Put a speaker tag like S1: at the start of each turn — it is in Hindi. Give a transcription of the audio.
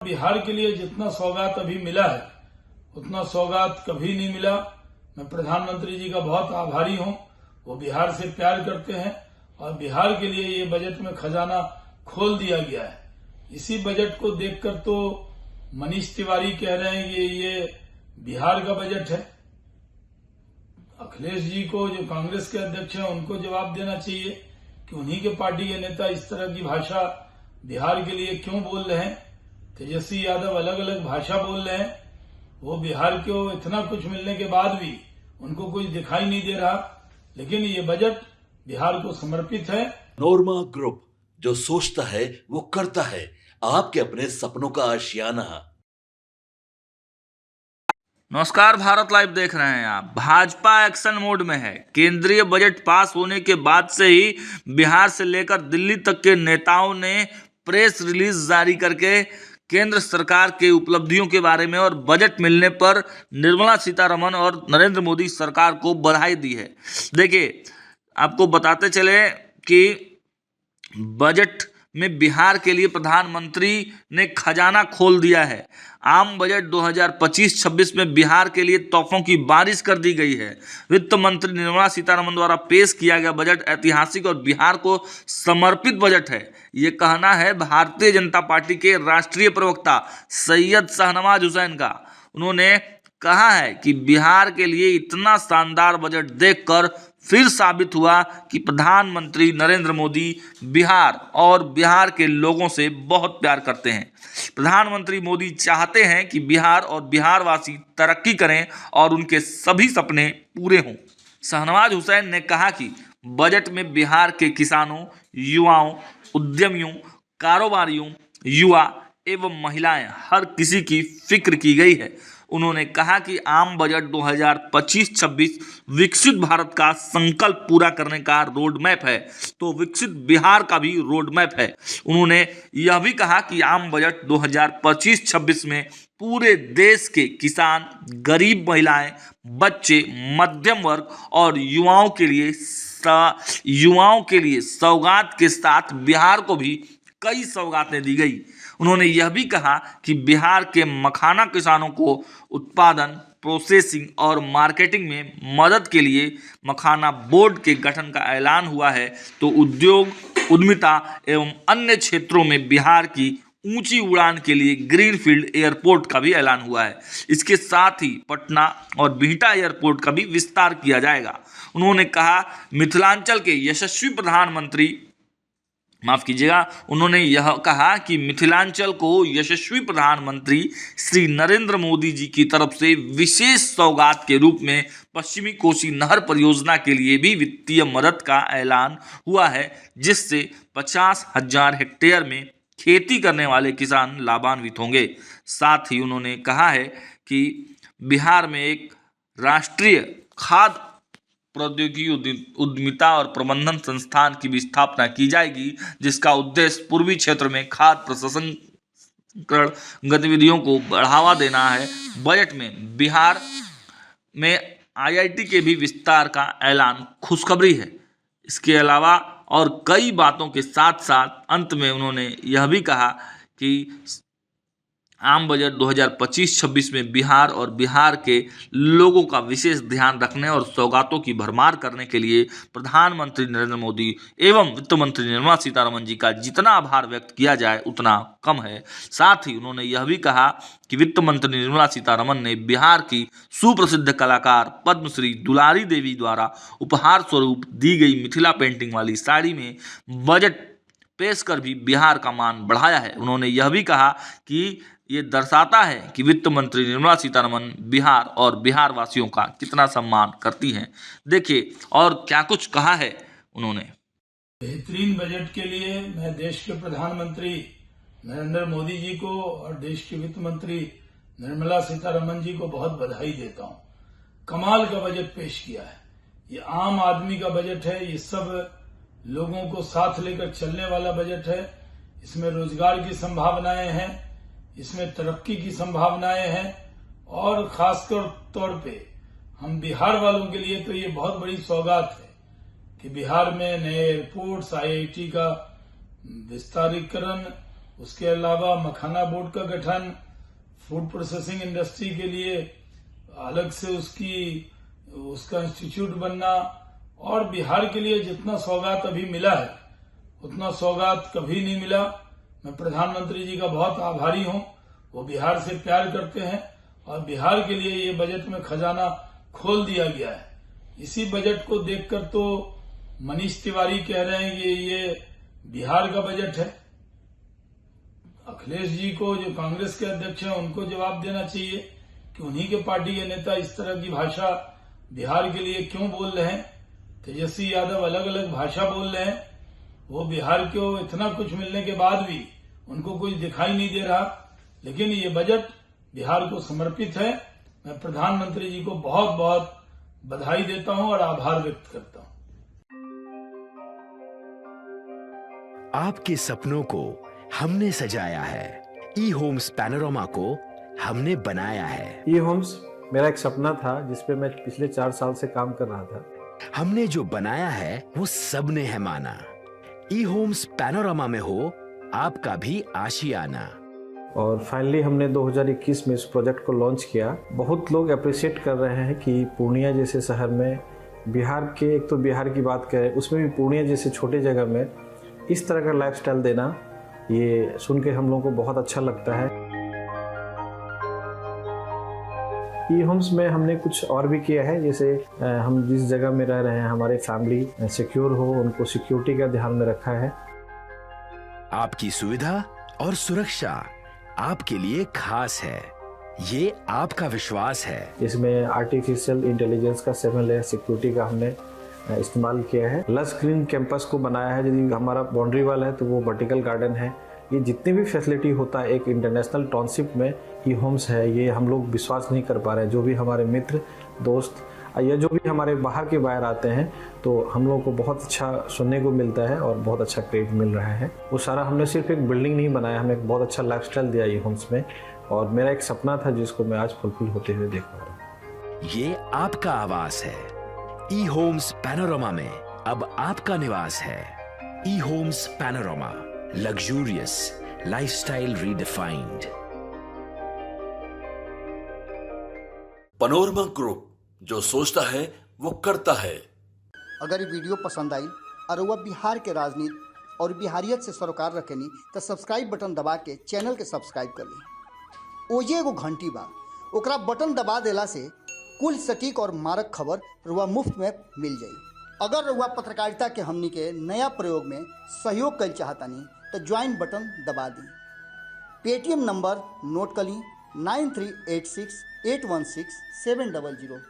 S1: बिहार के लिए जितना सौगात अभी मिला है उतना सौगात कभी नहीं मिला। मैं प्रधानमंत्री जी का बहुत आभारी हूं। वो बिहार से प्यार करते हैं और बिहार के लिए ये बजट में खजाना खोल दिया गया है। इसी बजट को देखकर तो मनीष तिवारी कह रहे हैं कि ये बिहार का बजट है। अखिलेश जी को, जो कांग्रेस के अध्यक्ष हैं, उनको जवाब देना चाहिए कि उन्हीं के पार्टी के नेता इस तरह की भाषा बिहार के लिए क्यों बोल रहे हैं। तेजस्वी यादव अलग अलग भाषा बोल रहे हैं। वो बिहार को इतना कुछ मिलने के बाद भी उनको कुछ दिखाई नहीं दे रहा, लेकिन ये बजट बिहार को समर्पित है।
S2: नोरमा ग्रुप, जो सोचता है वो करता है। आपके अपने सपनों का आशियाना।
S3: नमस्कार, भारत लाइव देख रहे हैं आप। भाजपा एक्शन मोड में है। केंद्रीय बजट पास होने के बाद से ही बिहार से लेकर दिल्ली तक के नेताओं ने प्रेस रिलीज जारी करके केंद्र सरकार के उपलब्धियों के बारे में और बजट मिलने पर निर्मला सीतारमण और नरेंद्र मोदी सरकार को बधाई दी है। देखिए, आपको बताते चले कि बजट में बिहार के लिए प्रधानमंत्री ने खजाना खोल दिया है। आम बजट 2025-26 में बिहार के लिए तोहफों की बारिश कर दी गई है। वित्त मंत्री निर्मला सीतारमण द्वारा पेश किया गया बजट ऐतिहासिक और बिहार को समर्पित बजट है। ये कहना है भारतीय जनता पार्टी के राष्ट्रीय प्रवक्ता सैयद शाहनवाज हुसैन का। उन्होंने कहा है कि बिहार के लिए इतना शानदार बजट देखकर फिर साबित हुआ कि प्रधानमंत्री नरेंद्र मोदी बिहार और बिहार के लोगों से बहुत प्यार करते हैं। प्रधानमंत्री मोदी चाहते हैं कि बिहार और बिहारवासी तरक्की करें और उनके सभी सपने पूरे हों। शाहनवाज हुसैन ने कहा कि बजट में बिहार के किसानों, युवाओं, उद्यमियों, कारोबारियों, युवा एवं महिलाएं, हर किसी की फिक्र की गई है। उन्होंने कहा कि आम बजट 2025-26 विकसित भारत का संकल्प पूरा करने का रोड मैप है, तो विकसित बिहार का भी रोड मैप है। उन्होंने यह भी कहा कि आम बजट 2025-26 में पूरे देश के किसान, गरीब महिलाएं, बच्चे, मध्यम वर्ग और युवाओं के लिए सौगात के साथ बिहार को भी कई सौगातें दी गई। उन्होंने यह भी कहा कि बिहार के मखाना किसानों को उत्पादन, प्रोसेसिंग और मार्केटिंग में मदद के लिए मखाना बोर्ड के गठन का ऐलान हुआ है, तो उद्योग, उद्यमिता एवं अन्य क्षेत्रों में बिहार की ऊंची उड़ान के लिए ग्रीनफील्ड एयरपोर्ट का भी ऐलान हुआ है। इसके साथ ही पटना और बिहटा एयरपोर्ट का भी विस्तार किया जाएगा। उन्होंने कहा उन्होंने यह कहा कि मिथिलांचल को यशस्वी प्रधानमंत्री श्री नरेंद्र मोदी जी की तरफ से विशेष सौगात के रूप में पश्चिमी कोसी नहर परियोजना के लिए भी वित्तीय मदद का ऐलान हुआ है, जिससे 50,000 हेक्टेयर में खेती करने वाले किसान लाभान्वित होंगे। साथ ही उन्होंने कहा है कि बिहार में एक राष्ट्रीय खाद्य प्रौद्योगिकी उद्यमिता और प्रबंधन संस्थान की भी स्थापना की जाएगी, जिसका उद्देश्य पूर्वी क्षेत्र में खाद्य प्रसंस्करण गतिविधियों को बढ़ावा देना है। बजट में बिहार में IIT के भी विस्तार का ऐलान खुशखबरी है। इसके अलावा और कई बातों के साथ साथ अंत में उन्होंने यह भी कहा कि आम बजट 2025-26 में बिहार और बिहार के लोगों का विशेष ध्यान रखने और सौगातों की भरमार करने के लिए प्रधानमंत्री नरेंद्र मोदी एवं वित्त मंत्री निर्मला सीतारमण जी का जितना आभार व्यक्त किया जाए उतना कम है। साथ ही उन्होंने यह भी कहा कि वित्त मंत्री निर्मला सीतारमण ने बिहार की सुप्रसिद्ध कलाकार पद्मश्री दुलारी देवी द्वारा उपहार स्वरूप दी गई मिथिला पेंटिंग वाली साड़ी में बजट पेश कर भी बिहार का मान बढ़ाया है। उन्होंने यह भी कहा कि ये दर्शाता है कि वित्त मंत्री निर्मला सीतारमण बिहार और बिहार वासियों का कितना सम्मान करती हैं। देखिए और क्या कुछ कहा है उन्होंने।
S1: बेहतरीन बजट के लिए मैं देश के प्रधानमंत्री नरेंद्र मोदी जी को और देश के वित्त मंत्री निर्मला सीतारमण जी को बहुत बधाई देता हूं। कमाल का बजट पेश किया है। ये आम आदमी का बजट है। ये सब लोगों को साथ लेकर चलने वाला बजट है। इसमें रोजगार की संभावनाएं हैं, इसमें तरक्की की संभावनाएं हैं और खासकर तौर पे हम बिहार वालों के लिए तो ये बहुत बड़ी सौगात है कि बिहार में नए एयरपोर्ट्स, IIT का विस्तारीकरण, उसके अलावा मखाना बोर्ड का गठन, फूड प्रोसेसिंग इंडस्ट्री के लिए अलग से उसका इंस्टीट्यूट बनना, और बिहार के लिए जितना सौगात अभी मिला है उतना सौगात कभी नहीं मिला। मैं प्रधानमंत्री जी का बहुत आभारी हूं। वो बिहार से प्यार करते हैं और बिहार के लिए ये बजट में खजाना खोल दिया गया है। इसी बजट को देखकर तो मनीष तिवारी कह रहे हैं कि ये बिहार का बजट है। अखिलेश जी को, जो कांग्रेस के अध्यक्ष हैं, उनको जवाब देना चाहिए कि उन्हीं के पार्टी के नेता इस तरह की भाषा बिहार के लिए क्यों बोल रहे हैं। तेजस्वी यादव अलग अलग भाषा बोल रहे हैं, वो बिहार को इतना कुछ मिलने के बाद भी उनको कुछ दिखाई नहीं दे रहा। लेकिन ये बजट बिहार को समर्पित है। मैं प्रधानमंत्री जी को बहुत बहुत बधाई देता हूं और आभार व्यक्त करता हूं।
S4: आपके सपनों को हमने सजाया है, ई होम्स पैनोरमा को हमने बनाया है।
S5: ई होम्स मेरा एक सपना था जिसपे मैं पिछले 4 साल से काम कर रहा था।
S4: हमने जो बनाया है वो सबने है माना। ई होम्स पैनोरमा में हो आपका भी आशियाना।
S5: और फाइनली हमने 2021 में इस प्रोजेक्ट को लॉन्च किया। बहुत लोग अप्रिशिएट कर रहे हैं कि पूर्णिया जैसे शहर में, बिहार के, एक तो बिहार की बात करें उसमें भी पूर्णिया जैसे छोटे जगह में इस तरह का लाइफस्टाइल देना, ये सुन के हम लोगों को बहुत अच्छा लगता है। ई होम्स में हमने कुछ और भी किया है, जैसे हम जिस जगह में रह रहे हैं हमारे फैमिली सिक्योर हो, उनको सिक्योरिटी का ध्यान में रखा है।
S4: आपकी सुविधा और सुरक्षा आपके लिए खास है, ये आपका विश्वास है।
S5: इसमें आर्टिफिशियल इंटेलिजेंस का 7 लेयर सिक्योरिटी का हमने इस्तेमाल किया है। लस ग्रीन कैंपस को बनाया है। यदि हमारा बाउंड्री वाल है तो वो वर्टिकल गार्डन है। ये जितनी भी फैसिलिटी होता है एक इंटरनेशनल टाउनशिप में ई होम्स है, ये हम लोग विश्वास नहीं कर पा रहे हैं। जो भी हमारे मित्र, दोस्त या जो भी हमारे बाहर के बाहर आते हैं तो हम लोगों को बहुत अच्छा सुनने को मिलता है और बहुत अच्छा क्रेडिट मिल रहा है। वो सारा हमने सिर्फ एक बिल्डिंग नहीं बनाया, हमें एक बहुत अच्छा लाइफस्टाइल दिया ई होम्स में, और मेरा एक सपना था जिसको मैं आज फुलफिल होते हुए देख पा रहा हूँ।
S4: ये आपका आवास है। ई होम्स पैनोरमा में अब आपका निवास है। E homes Panorama, luxurious lifestyle redefined.
S2: Panorama group, जो सोचता है वो करता है।
S6: अगर ये वीडियो पसंद आई और वह बिहार के राजनीति और बिहारियत से सरोकार रखेनी तो सब्सक्राइब बटन दबा के चैनल के सब्सक्राइब कर ली। ओजे एगो घंटी बा, ओकरा बटन दबा देला से कुल सटीक और मारक खबर रुआ मुफ्त में मिल जाई। अगर रुआ पत्रकारिता के हमनी के नया प्रयोग में सहयोग कर चाहतानी तो ज्वाइन बटन दबा दी। पेटीएम नंबर नोट कर ली 9386816700।